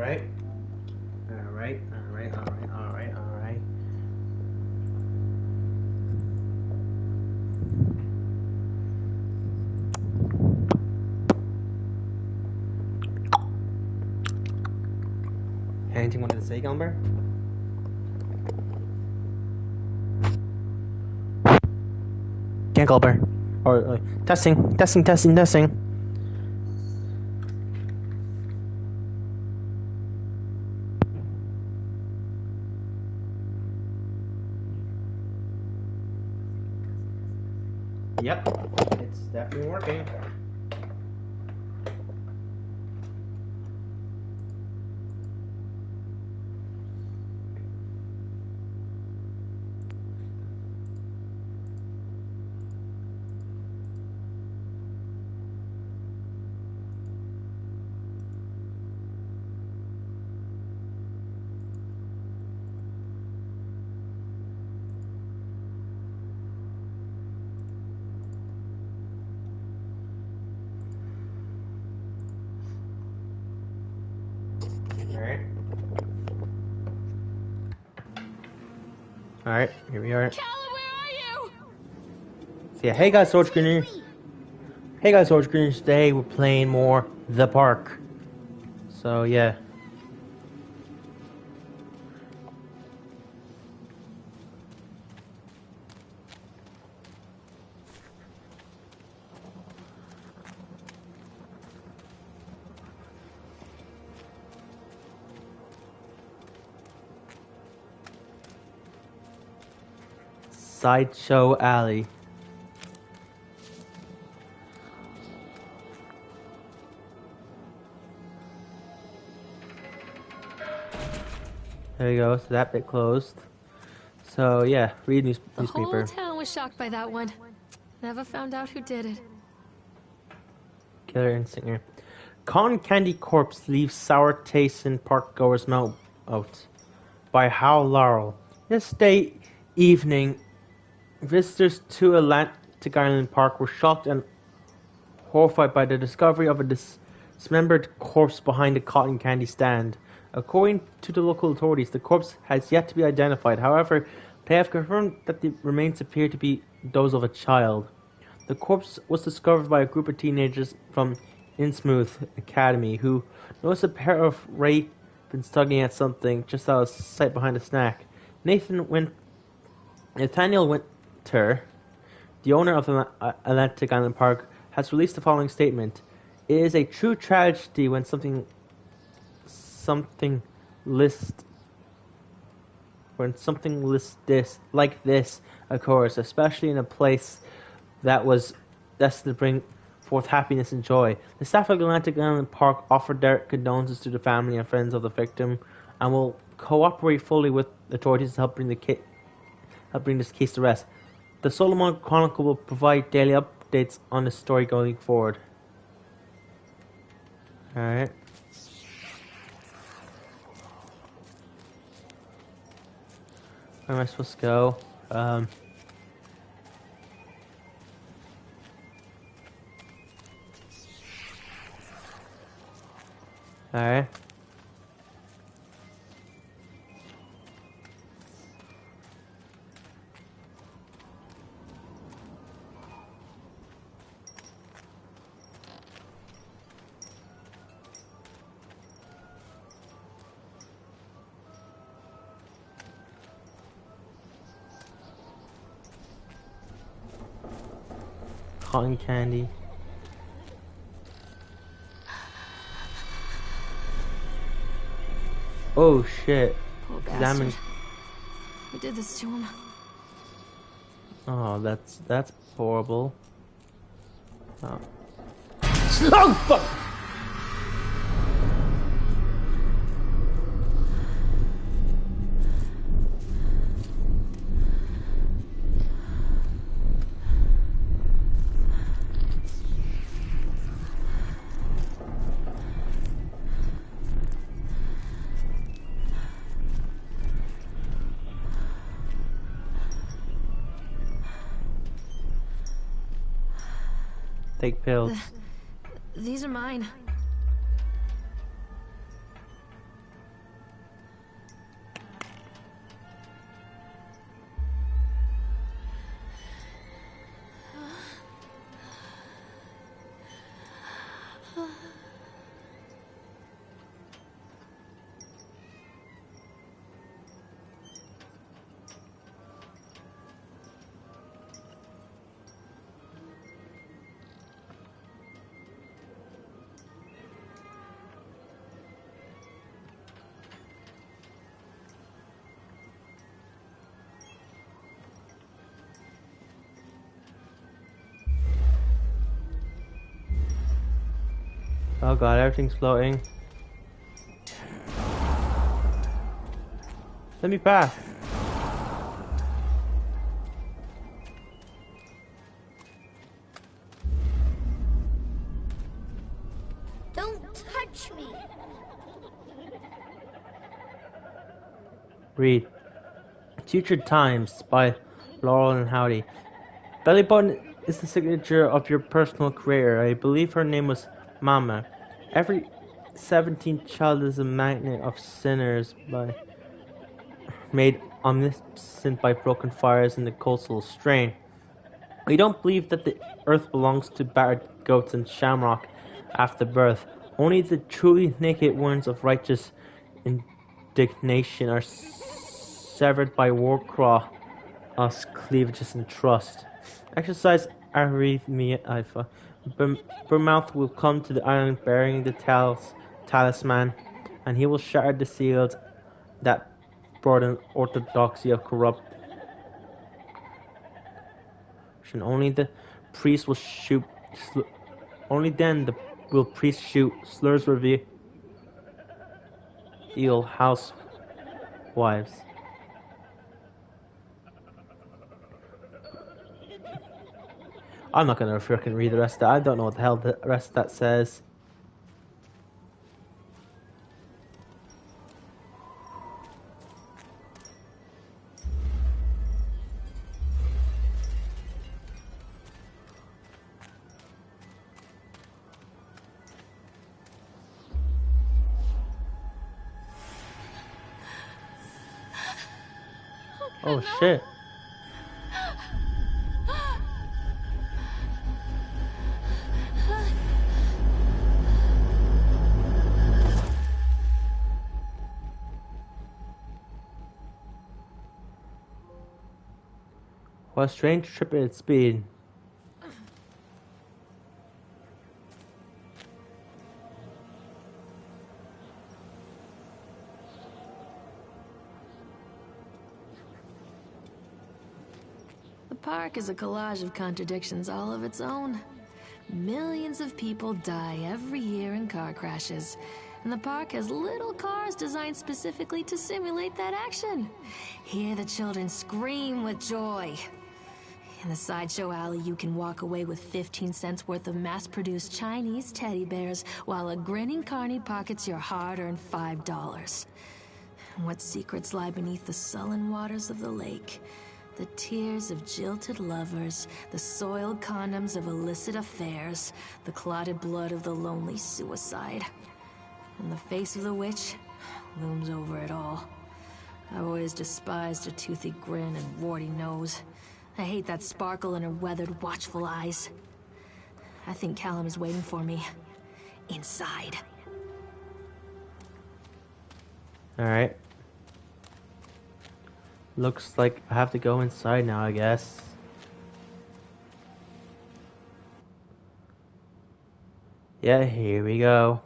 Alright. Alright. Anything you wanted to say, Gilbert? Can't Gilbert. Or testing. Yep, it's definitely working. Alright, here we are. Calla, where are you? So yeah, hey guys, Storage Greener. Today we're playing more The Park. So yeah. Sideshow Alley. There you go, so that bit closed. So yeah, read newspaper. The whole town was shocked by that one. Never found out who did it. Killer and singer. Cotton Candy Corpse leaves sour taste in park goers' mouth by Hal Laurel. Yesterday evening, visitors to Atlantic Island Park were shocked and horrified by the discovery of a dismembered corpse behind a cotton candy stand. According to the local authorities, the corpse has yet to be identified. However, they have confirmed that the remains appear to be those of a child. The corpse was discovered by a group of teenagers from Innsmouth Academy who noticed a pair of ravens tugging at something just out of sight behind a snack. Nathaniel Winter, the owner of Atlantic Island Park, has released the following statement. It is a true tragedy when something like this occurs, especially in a place that was destined to bring forth happiness and joy. The staff of Atlantic Island Park offered their condolences to the family and friends of the victim and will cooperate fully with authorities to help bring this case to rest. The Solomon Chronicle will provide daily updates on the story going forward. Alright. Where am I supposed to go? Alright. Cotton candy. Oh shit. Poor bastard. Who did this to him? Oh, that's horrible. Oh. Oh fuck! Take pills. These are mine. Oh god, everything's floating. Let me pass. Don't touch me. Read. Future Times by Laurel and Howdy. Belly button is the signature of your personal creator. I believe her name was Mama. Every 17th child is a magnet of sinners made omniscient by broken fires in the coastal strain. We don't believe that the earth belongs to battered goats and shamrock after birth. Only the truly naked ones of righteous indignation are severed by war craw, us cleavages and trust. Exercise arrhythmia alpha. Bournemouth will come to the island bearing the talisman, and he will shatter the seals that brought an orthodoxy of corruption. Only the priest will shoot. Only then will priest shoot. Slurs reveal housewives. I'm not gonna freaking read the rest of that. I don't know what the hell the rest of that says. Oh shit. What a strange trip it's been. The park is a collage of contradictions all of its own. Millions of people die every year in car crashes, and the park has little cars designed specifically to simulate that action. Hear the children scream with joy. In the sideshow alley, you can walk away with 15 cents worth of mass-produced Chinese teddy bears, while a grinning carny pockets your hard-earned $5. What secrets lie beneath the sullen waters of the lake? The tears of jilted lovers, the soiled condoms of illicit affairs, the clotted blood of the lonely suicide. And the face of the witch looms over it all. I've always despised her toothy grin and warty nose. I hate that sparkle in her weathered, watchful eyes. I think Callum is waiting for me. Inside. Alright. Looks like I have to go inside now, I guess. Yeah, here we go.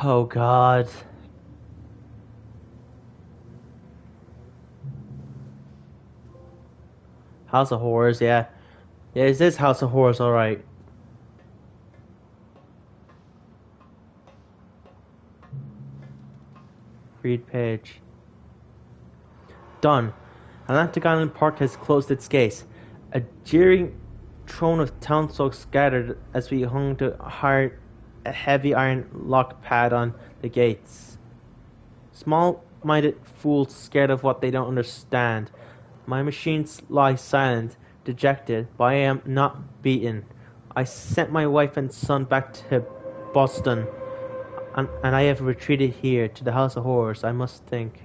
Oh god. House of Horrors, yeah. Yeah, it is House of Horrors, alright. Read page. Done. Atlantic Island Park has closed its gates. A jeering throne of townsfolk scattered as we hung to a heavy iron lock pad on the gates. Small-minded fools scared of what they don't understand. My machines lie silent, dejected, but I am not beaten. I sent my wife and son back to Boston, and I have retreated here to the House of Horrors, I must think.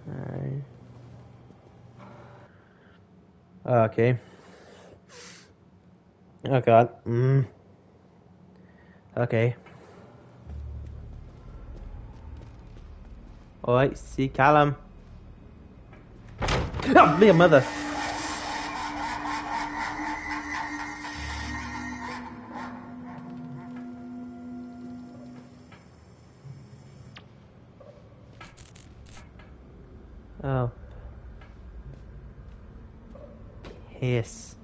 Alright. Okay. Oh god. Okay. Alright, see Callum. Oh, dear mother. Yes.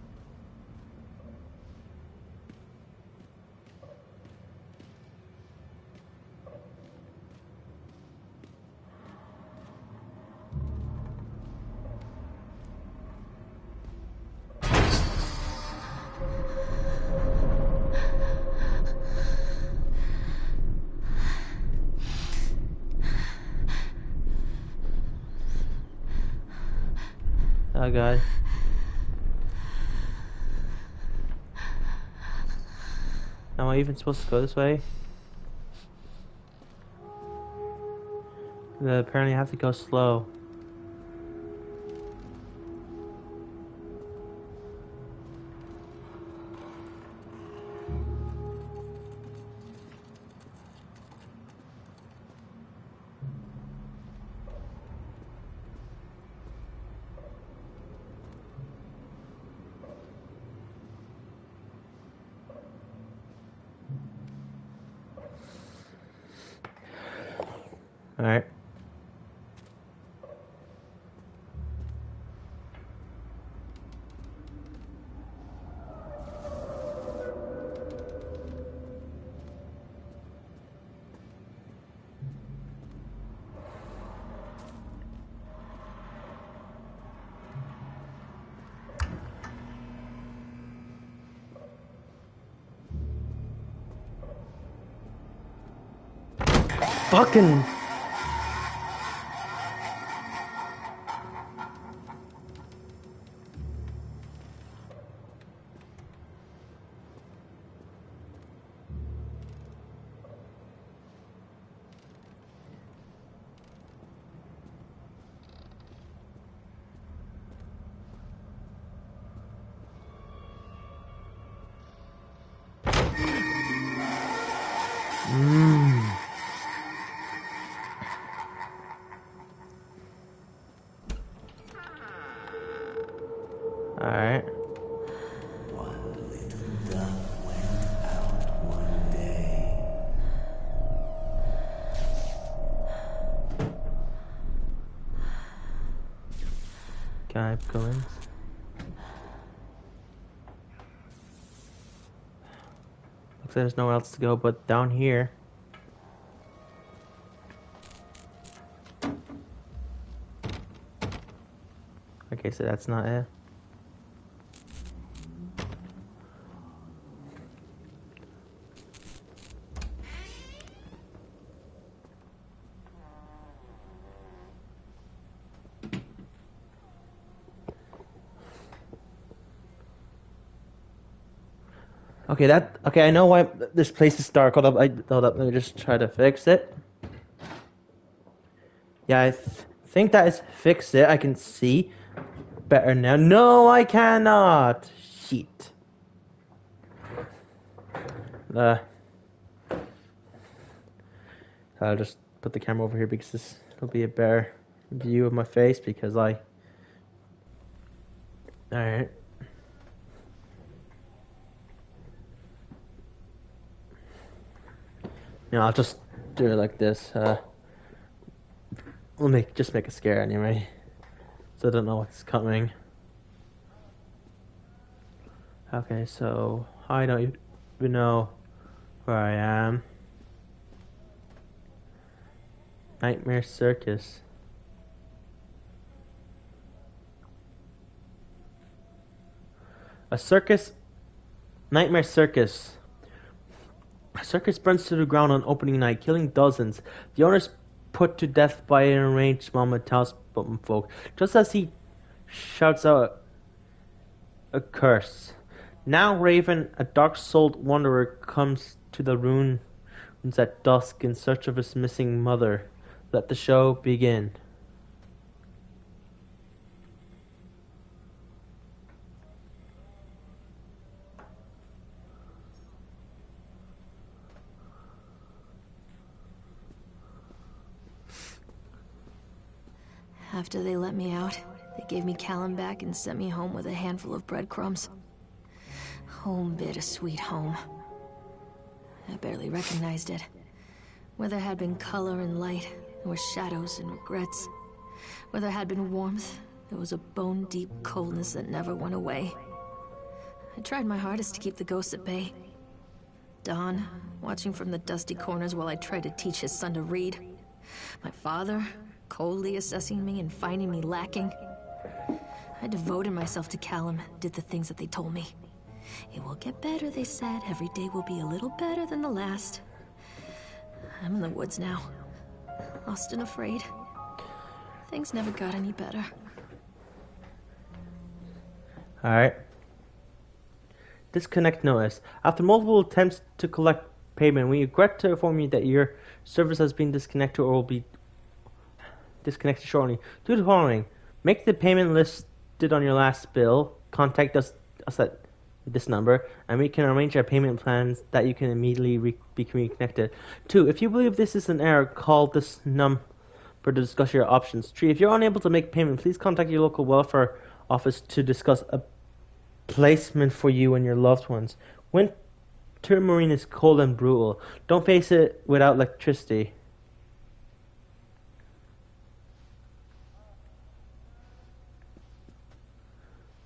Oh god. Am I even supposed to go this way? Apparently I have to go slow. Alright. Fucking. Alright. One little duck went out one day. Can I go in? Looks like there's nowhere else to go but down here. Okay, so that's not it. Okay, I know why this place is dark. Hold up, let me just try to fix it. Yeah, I think that is fix it. I can see better now. No, I cannot. Shit. I'll just put the camera over here because this will be a better view of my face because I. Alright. You know, I'll just do it like this. We'll just make a scare anyway. So I don't know what's coming. Okay, so I don't even know where I am. Nightmare Circus. A circus. Nightmare Circus. A circus burns to the ground on opening night, killing dozens. The owners put to death by an enraged mob and townspeople folk. Just as he shouts out a curse. Now Raven, a dark-souled wanderer, comes to the ruins at dusk in search of his missing mother. Let the show begin. After they let me out, they gave me Callum back and sent me home with a handful of breadcrumbs. Home, bittersweet home. I barely recognized it. Where there had been color and light, there were shadows and regrets. Where there had been warmth, There was a bone-deep coldness that never went away. I tried my hardest to keep the ghosts at bay. Don, watching from the dusty corners while I tried to teach his son to read. My father, coldly assessing me and finding me lacking. I devoted myself to Callum, did the things that they told me. It will get better, they said. Every day will be a little better than the last. I'm in the woods now, lost and afraid. Things never got any better. Alright. Disconnect notice. After multiple attempts to collect payment, we regret to inform you that your service has been disconnected or will be disconnected shortly. Do the following. Make the payment listed on your last bill. Contact us at this number, and we can arrange our payment plans that you can immediately be reconnected. 2. If you believe this is an error, call this number to discuss your options. 3. If you're unable to make payment, please contact your local welfare office to discuss a placement for you and your loved ones. Winter Marine is cold and brutal. Don't face it without electricity.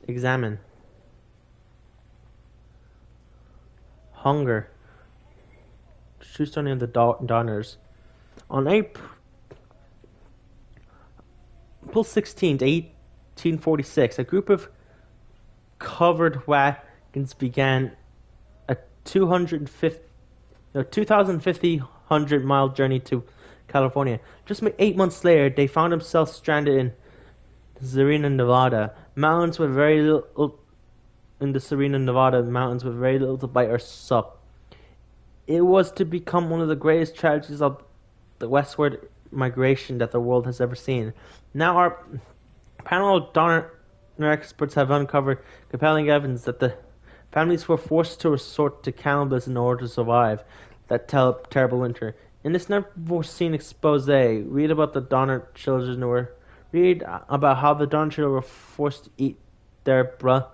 Examine. Hunger. True story of the Donners. On April 16th, 1846, a group of covered wagons began a 2,500-mile journey to California. Just 8 months later, they found themselves stranded in Serena, Nevada. Mountains with very little in the Serena, Nevada mountains with very little to bite or sup. It was to become one of the greatest tragedies of the westward migration that the world has ever seen. Now our panel of Donner experts have uncovered compelling evidence that the families were forced to resort to cannibalism in order to survive that terrible winter. In this never-seen expose, read about the Donner children read about how the Donner children were forced to eat their brothers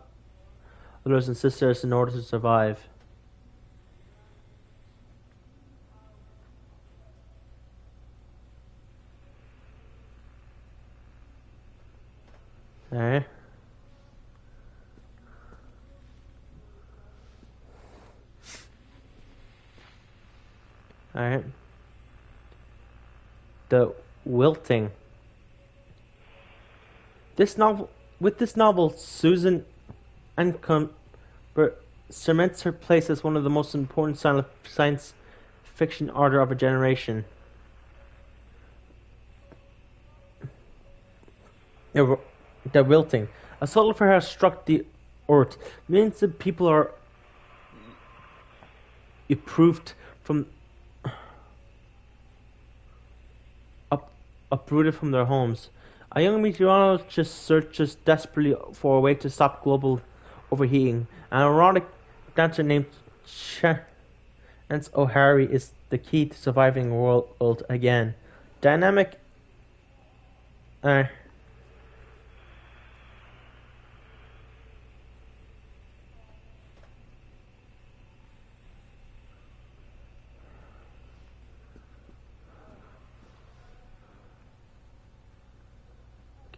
and sisters in order to survive. Alright. Alright. The wilting. With this novel, Susan Ancomber cements her place as one of the most important science fiction author of a generation. The wilting. A solar flare has struck the earth. Millions of people are uprooted from uprooted from their homes. A young meteorologist searches desperately for a way to stop global overheating. An erotic dancer named Chance O'Hara is the key to surviving the world again. Dynamic. Okay,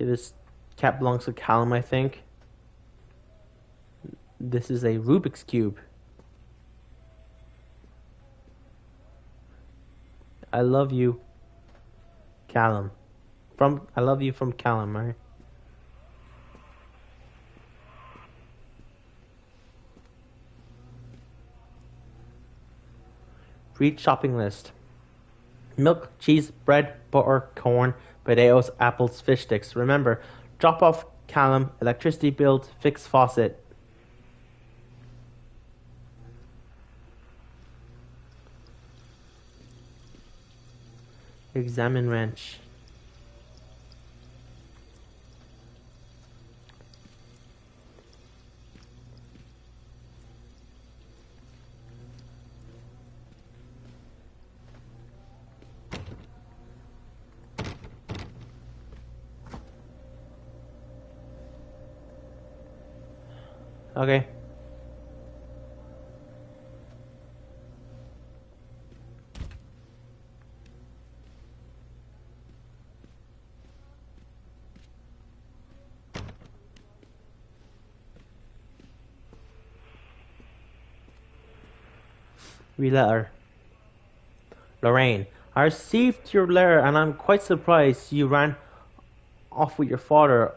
this cat belongs to Callum, I think. This is a Rubik's Cube. I love you, Callum. I love you from Callum, right? Read shopping list. Milk, cheese, bread, butter, corn, potatoes, apples, fish sticks. Remember, drop off Callum, electricity bill, fix faucet. Examine wrench. Okay. Read letter. Lorraine, I received your letter and I'm quite surprised you ran off with your father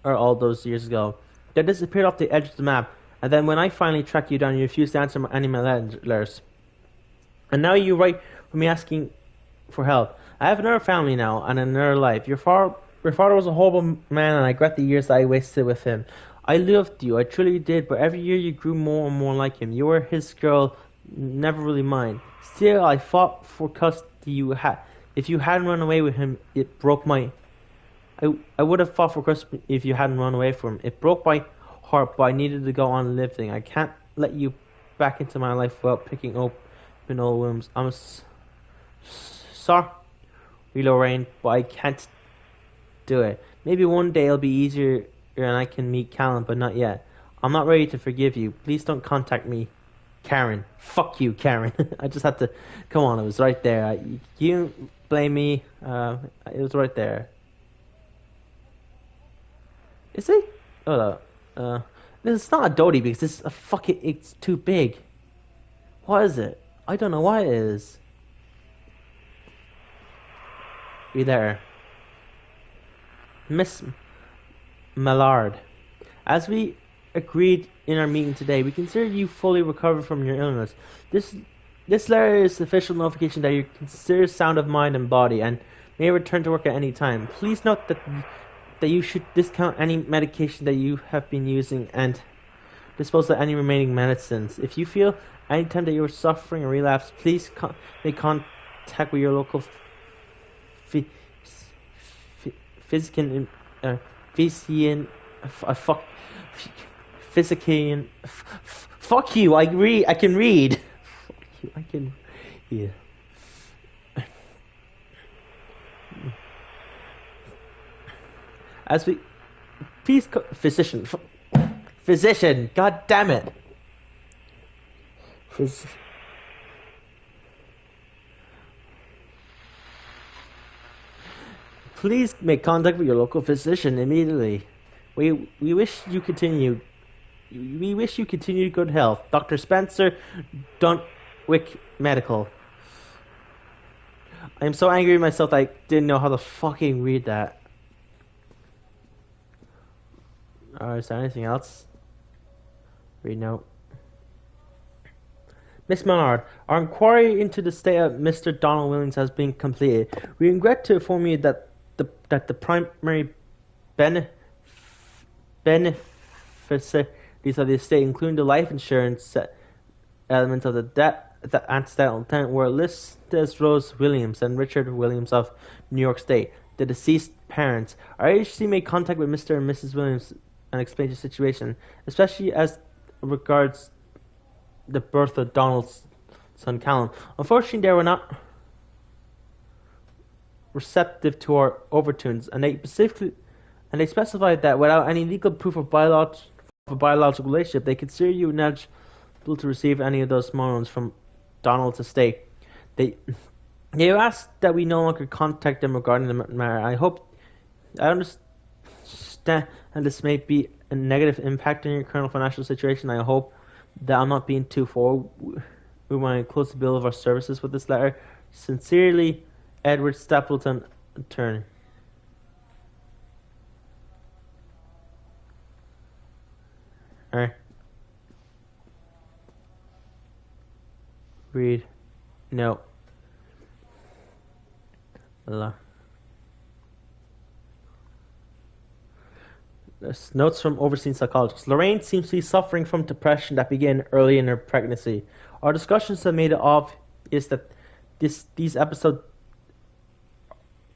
all those years ago. They disappeared off the edge of the map, and then when I finally tracked you down, you refused to answer any of my letters. And now you write for me asking for help. I have another family now and another life. Your father was a horrible man, and I regret the years that I wasted with him. I loved you, I truly did, but every year you grew more and more like him. You were his girl, never really mine. Still, I fought for custody you had. If you hadn't run away with him, it broke my... I would have fought for custody if you hadn't run away from him. It broke my heart, but I needed to go on living. I can't let you back into my life without picking open old wounds. I'm sorry, Lorraine, but I can't do it. Maybe one day it'll be easier and I can meet Callum, but not yet. I'm not ready to forgive you. Please don't contact me. Karen. Fuck you, Karen. I just had to... Come on, it was right there. You blame me. It was right there. Is it? Oh no. It's not a Dodie because this is a fucking... It's too big. What is it? I don't know what it is. Be there. Miss Mallard. As we agreed in our meeting today, we consider you fully recovered from your illness. This letter is official notification that you consider sound of mind and body and may return to work at any time. Please note that you should discount any medication that you have been using and dispose of any remaining medicines. If you feel anytime that you are suffering a relapse, please make contact with your local physician. Fuck you! I can read. Fuck you! I can. Yeah. As we, please, physician. God damn it. Please make contact with your local physician immediately. We wish you continued. We wish you continued good health. Dr. Spencer Dunwick Medical. I am so angry with myself that I didn't know how to fucking read that. Is there anything else? Read note. Miss Mallard, our inquiry into the state of Mr. Donald Willings has been completed. We regret to inform you that the primary beneficiaries of the estate, including the life insurance element of the accidental tenant, were listed as Rose Williams and Richard Williams of New York State, the deceased parents. Our agency made contact with Mr. and Mrs. Williams and explained the situation, especially as regards the birth of Donald's son Callum. Unfortunately, they were not receptive to our overtones, and they specified that without any legal proof of a biological relationship, they consider you ineligible to receive any of those loans from Donald's estate. They asked that we no longer contact them regarding the matter. I understand and this may be a negative impact on your current financial situation. I hope that I'm not being too forward. We want to close the bill of our services with this letter. Sincerely, Edward Stapleton, attorney. Alright. Read. No. There's notes from overseas psychologists. Lorraine seems to be suffering from depression that began early in her pregnancy. Our discussions have made it obvious that these episodes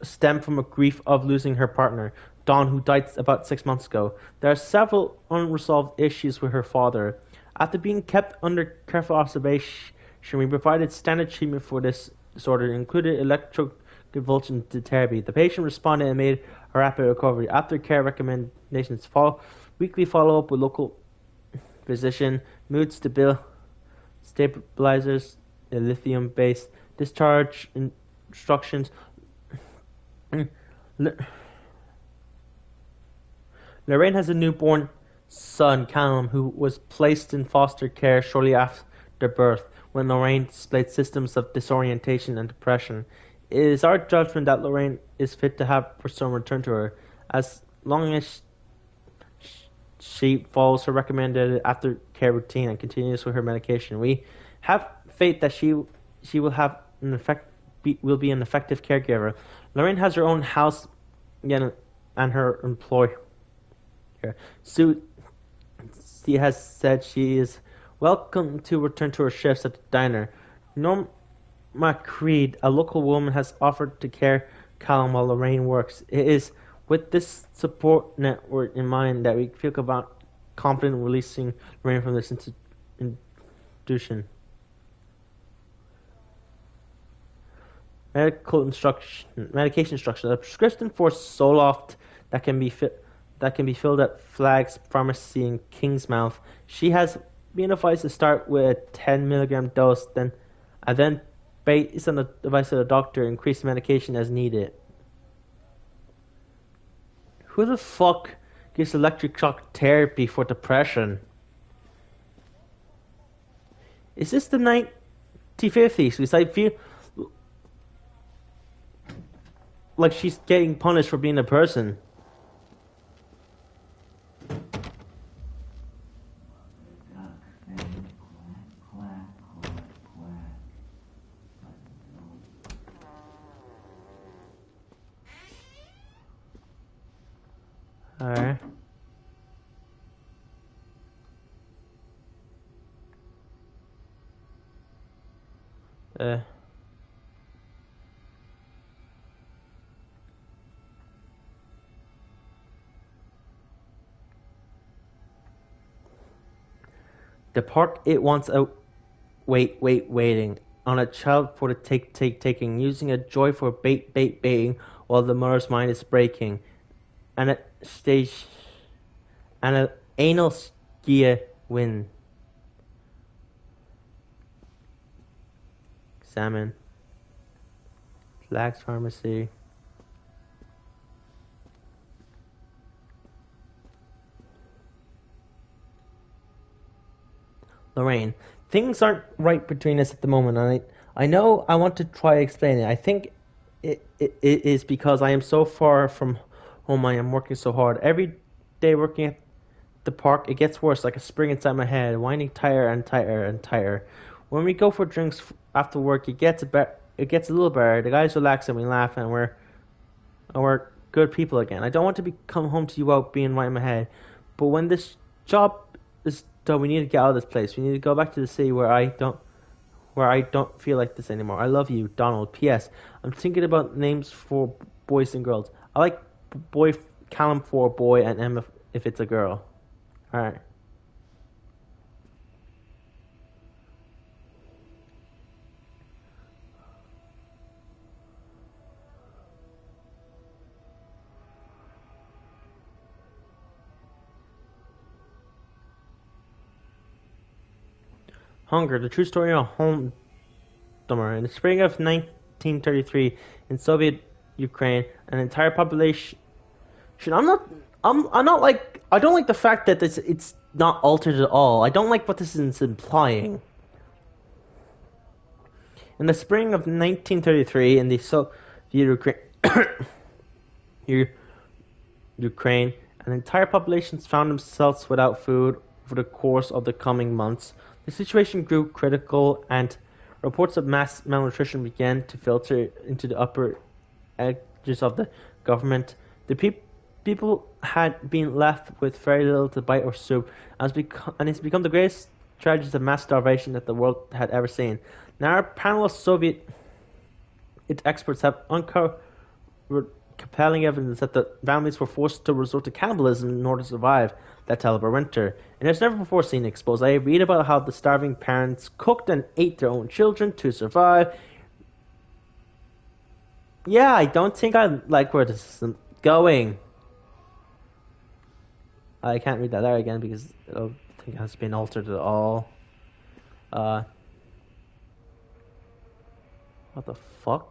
stem from a grief of losing her partner, Dawn, who died about 6 months ago. There are several unresolved issues with her father. After being kept under careful observation, we provided standard treatment for this disorder, including electroconvulsion therapy. The patient responded and made a rapid recovery. After care recommendations, weekly follow-up with local physician, mood stabilizers, lithium-based discharge instructions. Lorraine has a newborn son, Callum, who was placed in foster care shortly after birth. when Lorraine displayed symptoms of disorientation and depression. It is our judgment that Lorraine is fit to have her son return to her, as long as she follows her recommended aftercare routine and continues with her medication. We have faith that she will have will be an effective caregiver. Lorraine has her own house again and her employer. She has said she is welcome to return to her shifts at the diner. Norma Creed, a local woman, has offered to care Callum while Lorraine works. It is with this support network in mind that we feel confident releasing Lorraine from this institution. Medication instruction. A prescription for Zoloft that can be filled at Flagg's Pharmacy in Kingsmouth. She has been advised to start with a 10 milligram dose, then based on the advice of the doctor, increase medication as needed. Who the fuck gives electric shock therapy for depression? Is this the 1950s? Because I feel like she's getting punished for being a person. Alright. The park it wants out waiting on a child for the taking, using a joy for baiting while the mother's mind is breaking. And a stage and an anal skier win. Examine. Flags Pharmacy. Lorraine, things aren't right between us at the moment, and I know I want to try explaining it. I think it is because I am so far from home. I am working so hard. Every day working at the park, it gets worse, like a spring inside my head, winding tighter and tighter and tighter. When we go for drinks after work, it gets a little better. The guys relax and we laugh, and we're good people again. I don't want to come home to you out being right in my head, but when this job is done, we need to get out of this place. We need to go back to the city where I don't feel like this anymore. I love you, Donald. P.S. I'm thinking about names for boys and girls. I like Callum for a boy and Emma if it's a girl. Alright. Hunger, the true story of a home dumber. In the spring of 1933, in Soviet Ukraine, an entire population. I'm not like. I don't like the fact that it's not altered at all. I don't like what this is implying. In the spring of 1933, in the Soviet Ukraine, an entire population found themselves without food over the course of the coming months. The situation grew critical, and reports of mass malnutrition began to filter into the upper edges of the government. The people had been left with very little to bite or soup, and it's become the greatest tragedy of mass starvation that the world had ever seen. Now, our panel of Soviet experts have uncovered compelling evidence that the families were forced to resort to cannibalism in order to survive that terrible winter. And it's never before seen exposed. I read about how the starving parents cooked and ate their own children to survive. Yeah, I don't think I like where this is going. I can't read that there again because I don't think it has been altered at all. What the fuck?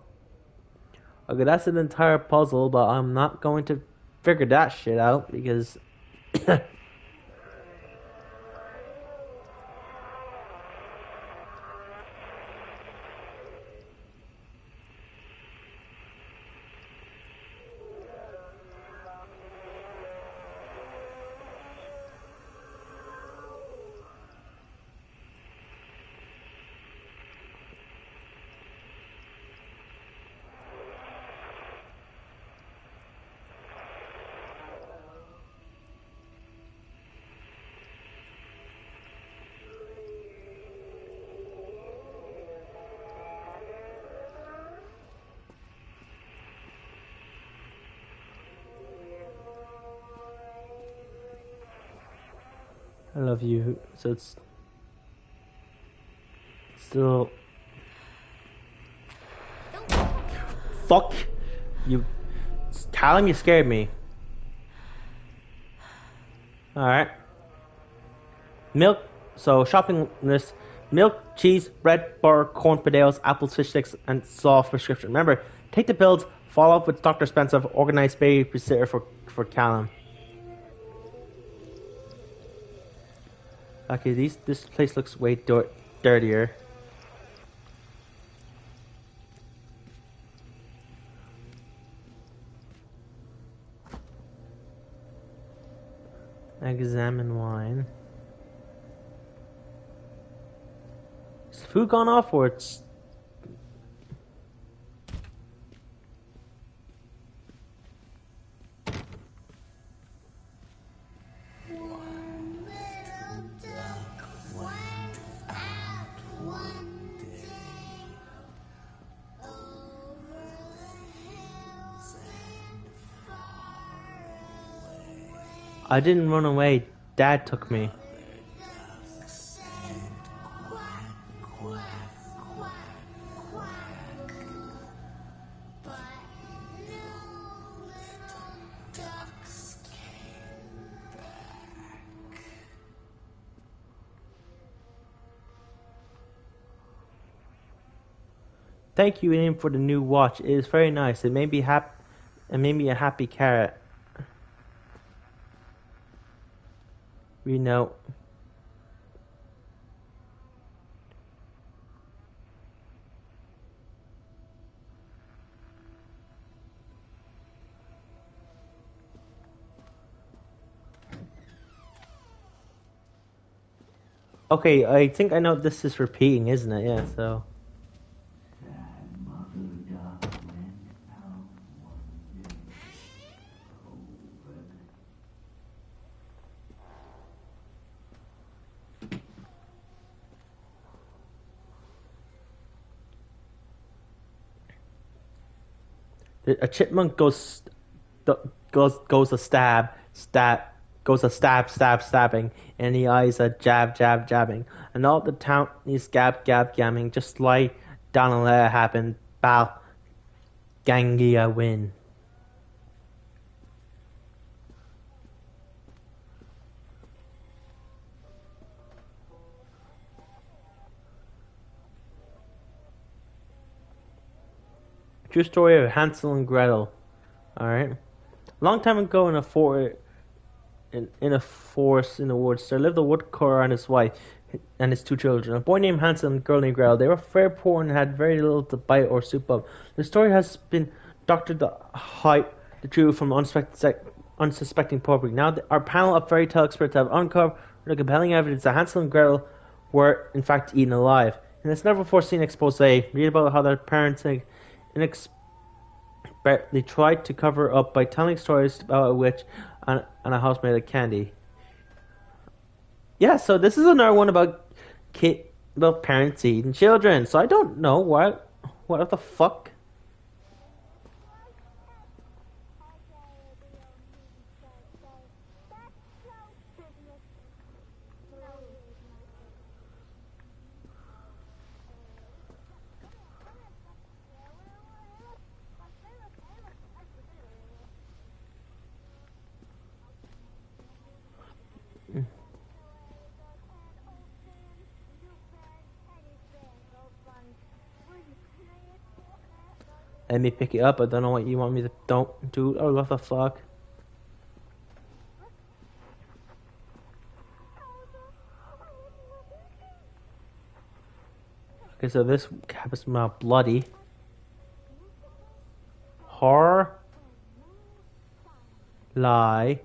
Okay, that's an entire puzzle, but I'm not going to figure that shit out because I love you. So it's still. Fuck you, Callum. You scared me. All right. Milk. So shopping list: milk, cheese, bread, butter, corn, potatoes, apples, fish sticks, and soft prescription. Remember, take the pills. Follow up with Dr. Spencer. Organized babysitter for Callum. Okay, this place looks way dirtier. Examine wine. Is the food gone off or it's... One little duck went out one day over the hills and far away. I didn't run away. Dad took me. Ducks said quack, quack, quack, quack. But no little ducks came back. Thank you, Ian, for the new watch. It is very nice. It made me a happy carrot. We know. Okay, I think I know this is repeating, isn't it? Yeah, so. A chipmunk goes a stabbing, and the eyes a jabbing, and all the town is gamming. Just lie down and let it happen. Bal Gangia win. True story of Hansel and Gretel. Alright. Long time ago in a forest in the woods, there lived a woodcutter and his wife and his two children. A boy named Hansel and a girl named Gretel. They were very poor and had very little to bite or soup of. The story has been doctored to hide the truth from unsuspecting public. Now our panel of fairy tale experts have uncovered the compelling evidence that Hansel and Gretel were in fact eaten alive. In this never before seen expose, read about how their parents they tried to cover up by telling stories about a witch and a house made of candy. Yeah, so this is another one about parents eating children. So I don't know what the fuck. Let me pick it up. I don't know what you want me to don't do. Oh, what the fuck? Okay, so this cap is now bloody. Horror. Lie.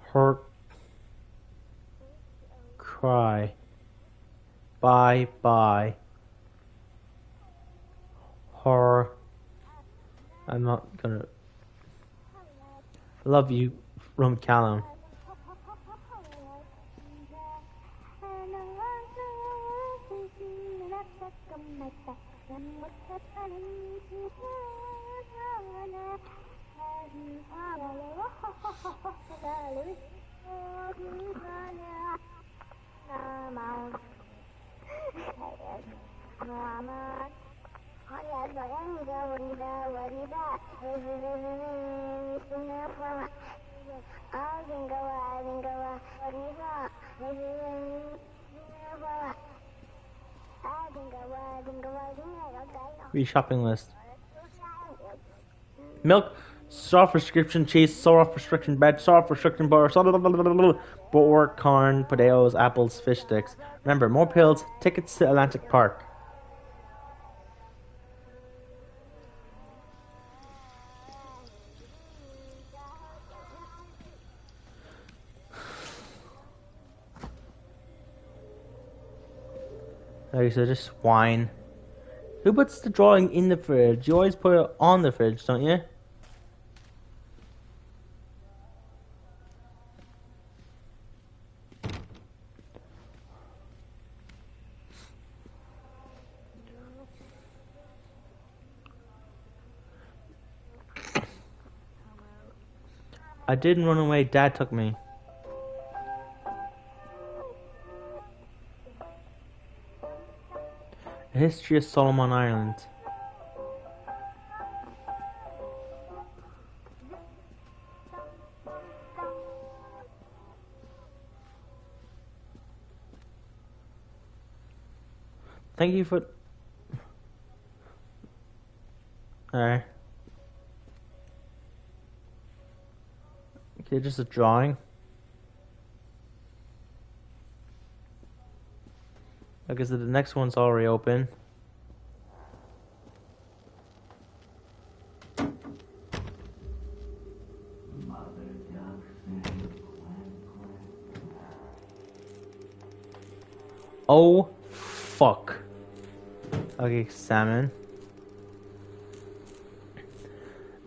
Hurt. Cry. Bye. Horror. I'm not gonna... Love you from Callum. Read shopping list. Milk, soft prescription cheese, soft prescription bread, soft prescription butter, pork, corn, potatoes, apples, fish sticks. Remember, more pills, tickets to Atlantic Park. Okay, so just wine. Who puts the drawing in the fridge? You always put it on the fridge, don't you? I didn't run away, Dad took me. A history of Solomon Island. Thank you for... Alright. Okay, just a drawing. Okay, so the next one's already open. Oh, fuck. Okay, salmon.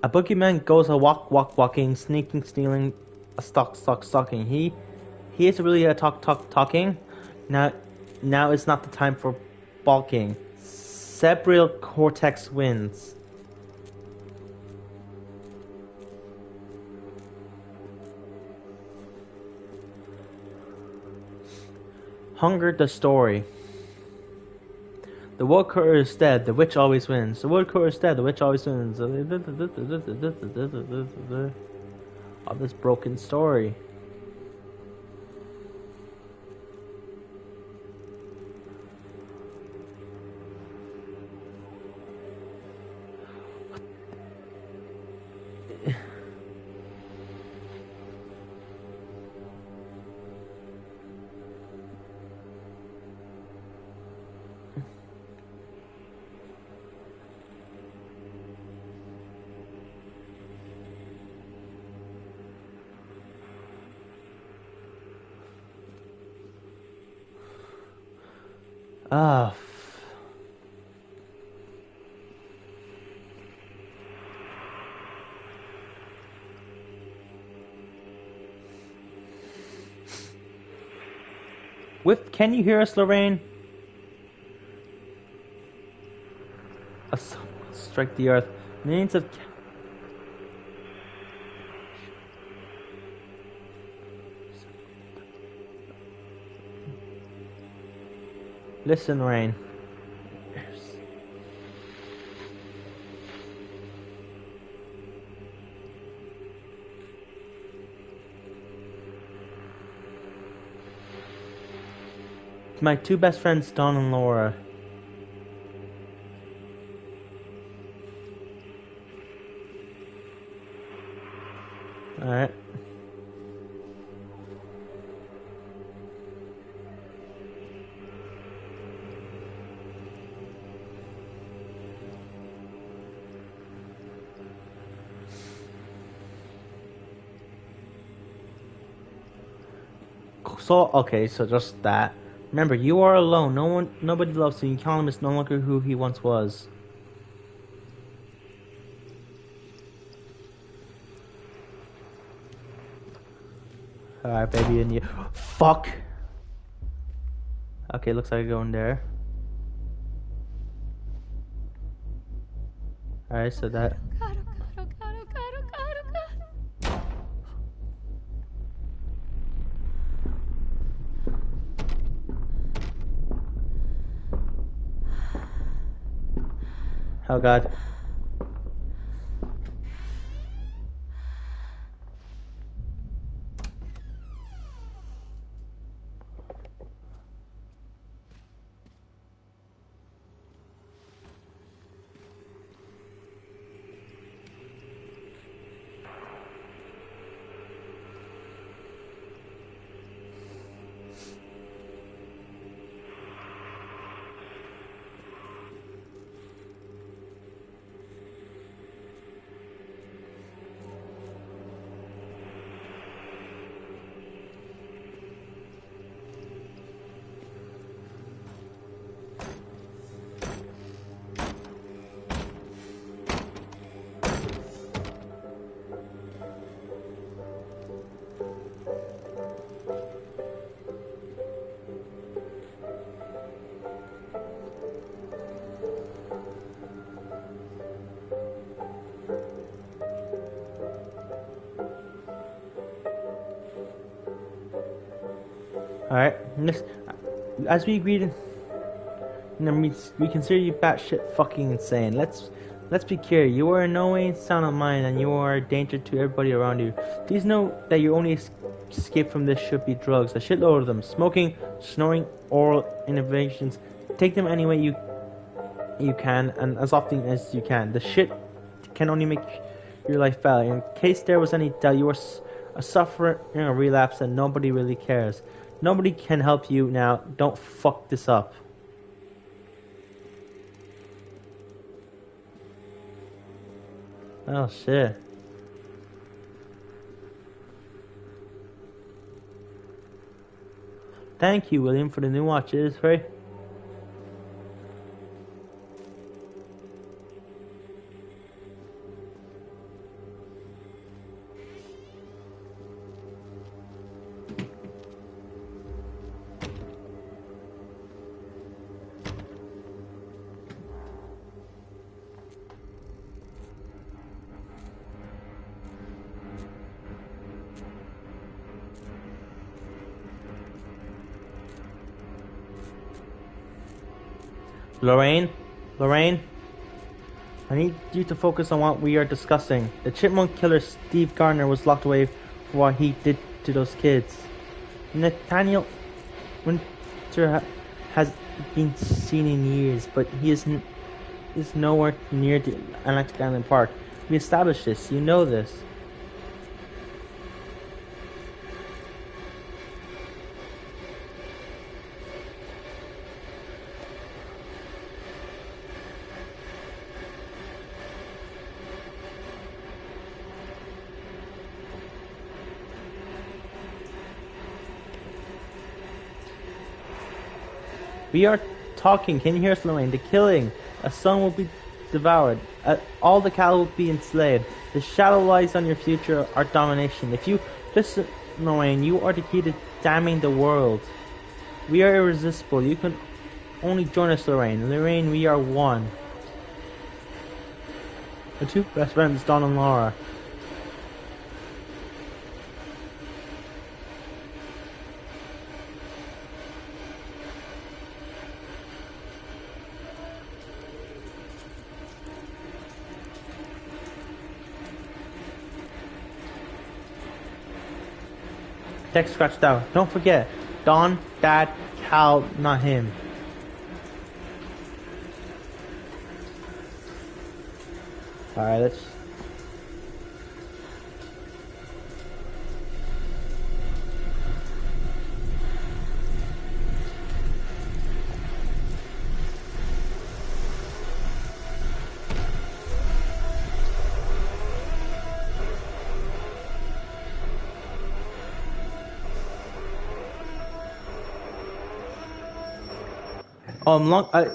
A boogeyman goes a walking, sneaking, stealing, a stalking. He is really a talking. Now is not the time for balking. Cerebral cortex wins. Hunger the story. The woodcutter is dead, the witch always wins. The woodcutter is dead, the witch always wins. Of this broken story. Ah. Can you hear us, Lorraine? A sun will strike the earth. Millions of... Listen, Rain. My two best friends, Dawn and Laura. Alright. So, okay, so just that. Remember, you are alone. Nobody loves you. Callum is no longer who he once was. Alright, baby, and you. Fuck! Okay, looks like I'm going there. Alright, so that. God, oh God, oh God, oh God, oh God, oh God. Oh God. Alright, as we agreed, we consider you batshit fucking insane. Let's be clear. You are in no way sound of mind, and you are a danger to everybody around you. Please know that your only escape from this should be drugs. A shitload of them. Smoking, snoring, oral innovations. Take them any way you can, and as often as you can. The shit can only make your life better. In case there was any doubt, you are suffering a relapse, and nobody really cares. Nobody can help you now. Don't fuck this up. Oh shit. Thank you, William, for the new watches, right? Lorraine, I need you to focus on what we are discussing. The chipmunk killer Steve Gardner was locked away for what he did to those kids. Nathaniel Winter has been seen in years, but he is nowhere near the Atlantic Island Park. We established this. You know this. We are talking. Can you hear us, Lorraine? The killing. A son will be devoured. All the cattle will be enslaved. The shadow lies on your future, our domination. If you listen, Lorraine, you are the key to damning the world. We are irresistible. You can only join us, Lorraine. Lorraine, we are one. The two best friends, Don and Laura. Text scratched out. Don't forget, Don, Dad, Cal, not him. Alright, let's...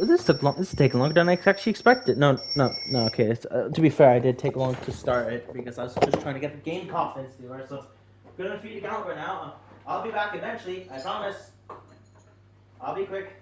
this is taking longer than I actually expected. No. Okay, to be fair, I did take long to start it because I was just trying to get the game confidence to her. So I'm gonna feed the caliber now. I'll be back eventually. I promise. I'll be quick.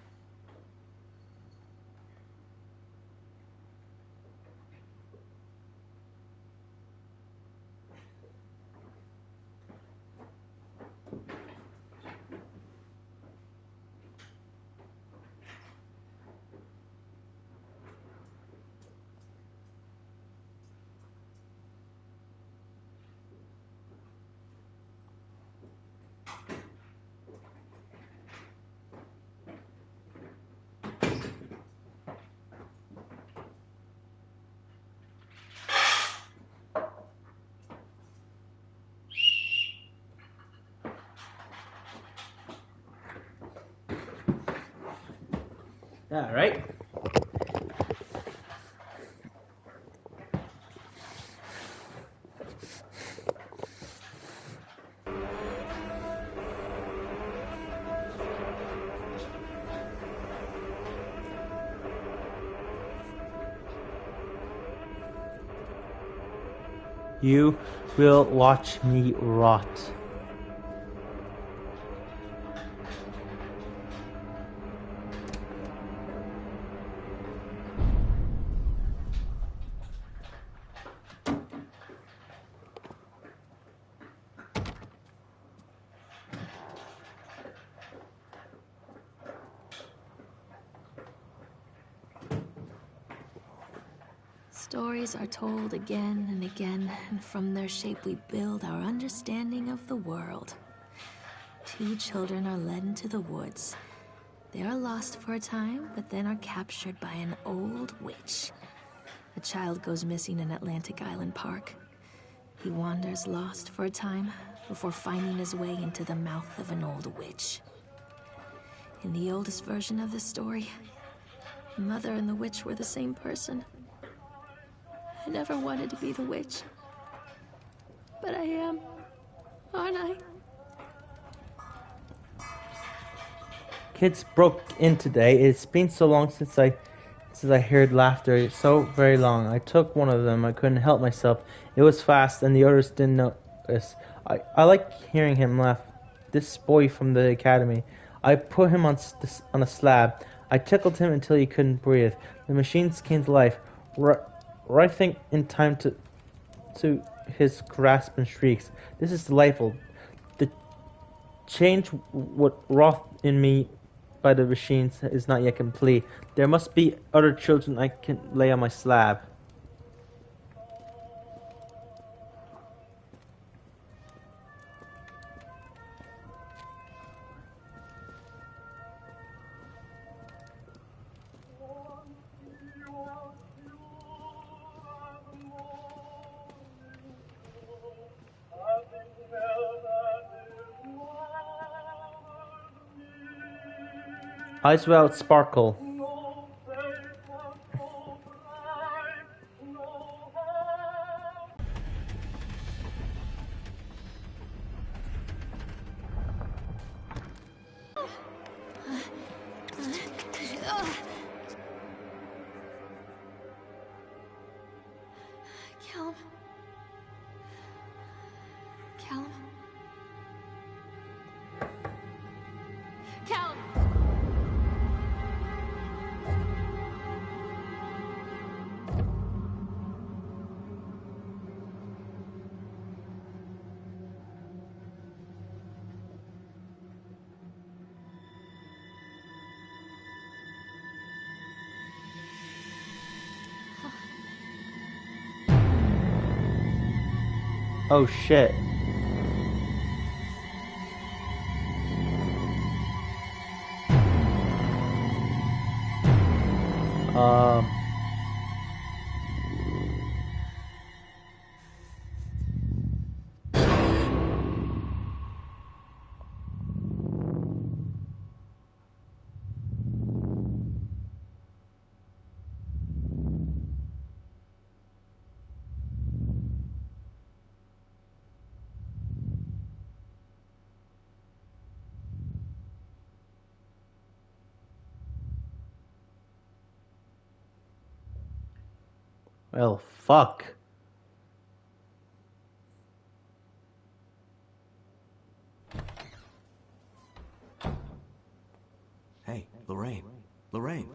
Yeah, right? You will watch me rot. Stories are told again and again, and from their shape we build our understanding of the world. Two children are led into the woods. They are lost for a time, but then are captured by an old witch. A child goes missing in Atlantic Island Park. He wanders lost for a time before finding his way into the mouth of an old witch. In the oldest version of this story, the mother and the witch were the same person. I never wanted to be the witch. But I am, aren't I? Kids broke in today. It's been so long since I heard laughter. So very long. I took one of them. I couldn't help myself. It was fast, and the others didn't notice. I like hearing him laugh. This boy from the academy. I put him on a slab. I tickled him until he couldn't breathe. The machines came to life, writhing in time to his grasp and shrieks. This is delightful. The change what wrought in me by the machines is not yet complete. There must be other children I can lay on my slab. Eyes without sparkle. Callum. Callum. Callum! Oh shit. Um. Well, fuck. Hey, Lorraine. Lorraine.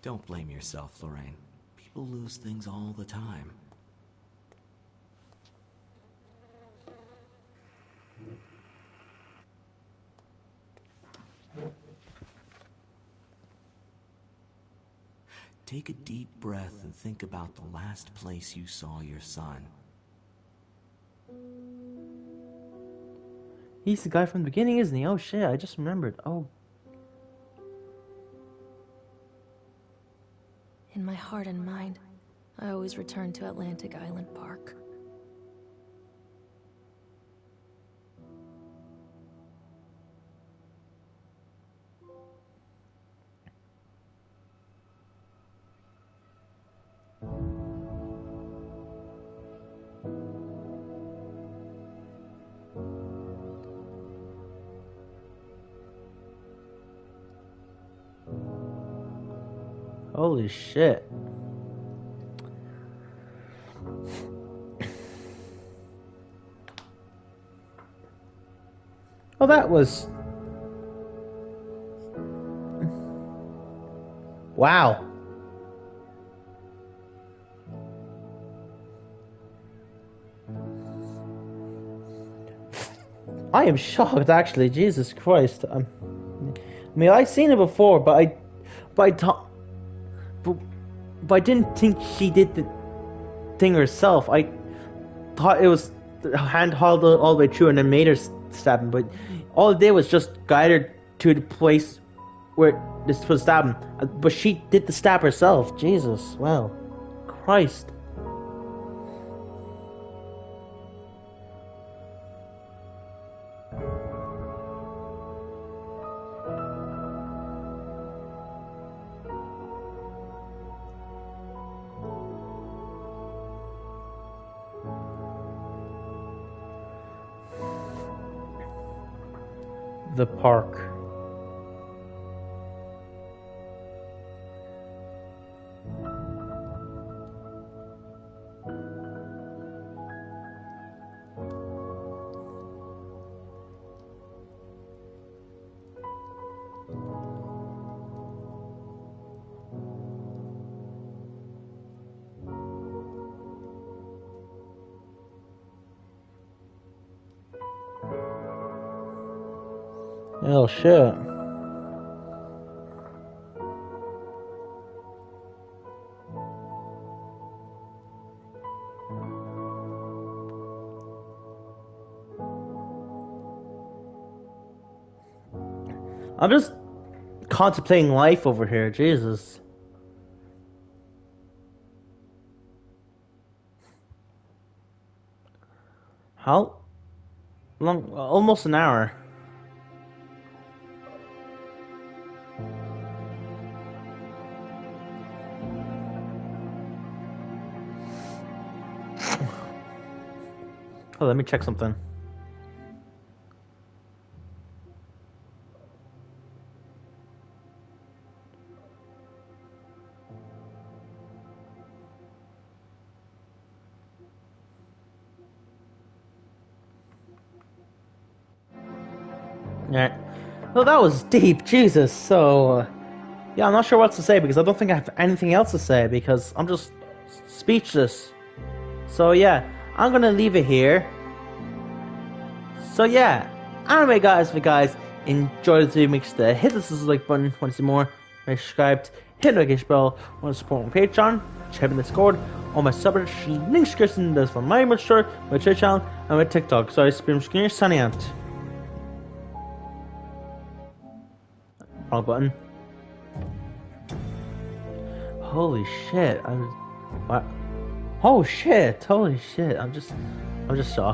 Don't blame yourself, Lorraine. People lose things all the time. Take a deep breath and think about the last place you saw your son. He's the guy from the beginning, isn't he? Oh shit, I just remembered. Oh. In my heart and mind, I always return to Atlantic Island Park. Holy shit. Oh, that was... Wow. I am shocked, actually. Jesus Christ. I mean, I've seen it before, but I didn't think she did the thing herself. I thought it was the hand held all the way through and then made her stab him, but all it did was just guide her to the place where this was stabbing. But she did the stab herself. Jesus, wow. Christ. The park. Oh shit. I'm just contemplating life over here, Jesus. How long? Almost an hour. Oh, let me check something. Alright. Well, that was deep, Jesus. So, yeah, I'm not sure what to say because I don't think I have anything else to say because I'm just speechless. So, yeah, I'm gonna leave it here. So, yeah, anyway, guys, if you guys enjoyed the video, make sure to hit the like button, want to see more, make sure subscribed, hit the notification bell, want to support my Patreon, check in the Discord, all my subreddit links description, that's for my merch store, my Twitch channel, and my TikTok. So, it's been Skinner signing out. Wrong button. Holy shit! What? Oh shit! Holy shit! I'm just shocked.